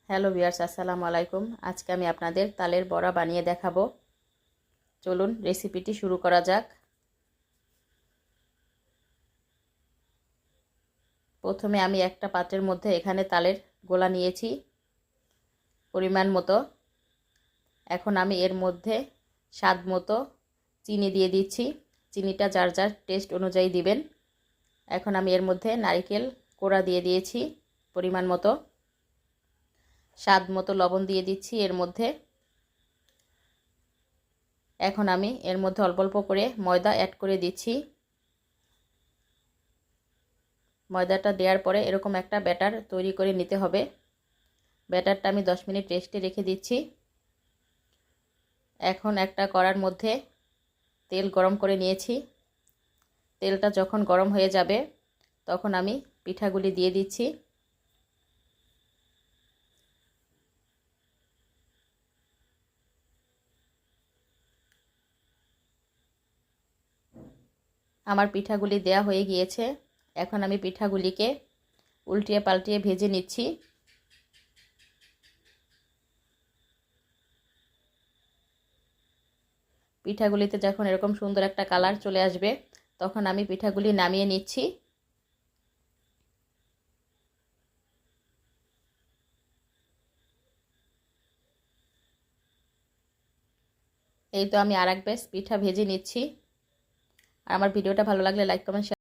Hello viewers, আসসালামু আলাইকুম। আজকে আমি আপনাদের তালের বড়া বানিয়ে দেখাবো। চলুন রেসিপিটি শুরু করা যাক। প্রথমে আমি একটা পাত্রের মধ্যে এখানে তালের গোলা নিয়েছি পরিমাণ মতো। এখন আমি এর মধ্যে স্বাদ মতো চিনি দিয়ে দিচ্ছি। চিনিটা যার যার টেস্ট অনুযায়ী দিবেন। এখন আমি এর মধ্যে নারকেল কোড়া দিয়ে দিয়েছি পরিমাণ মতো। স্বাদ মতো লবণ দিয়ে দিচ্ছি এর মধ্যে। এখন আমি এর মধ্যে অল্প অল্প করে ময়দা অ্যাড করে দিচ্ছি। ময়দাটা দেওয়ার পরে এরকম একটা ব্যাটার তৈরি করে নিতে হবে। ব্যাটারটা আমি 10 মিনিট রেস্টে রেখে দিচ্ছি। এখন একটা কড়ার মধ্যে তেল গরম করে নিয়েছি। তেলটা যখন গরম হয়ে যাবে তখন আমি পিঠাগুলি দিয়ে দিচ্ছি। আমার পিঠাগুলি দেয়া হয়ে গিয়েছে। এখন আমি পিঠাগুলিকে উল্টিয়ে পাল্টিয়ে ভেজে নিচ্ছি। পিঠাগুলিতে যখন এরকম সুন্দর একটা কালার চলে আসবে তখন আমি পিঠাগুলি নামিয়ে নিচ্ছি। এই তো আমি আরেক ব্যাচ পিঠা ভেজে নিচ্ছি। আর আমার ভিডিওটা ভালো লাগলে লাইক কমেন্ট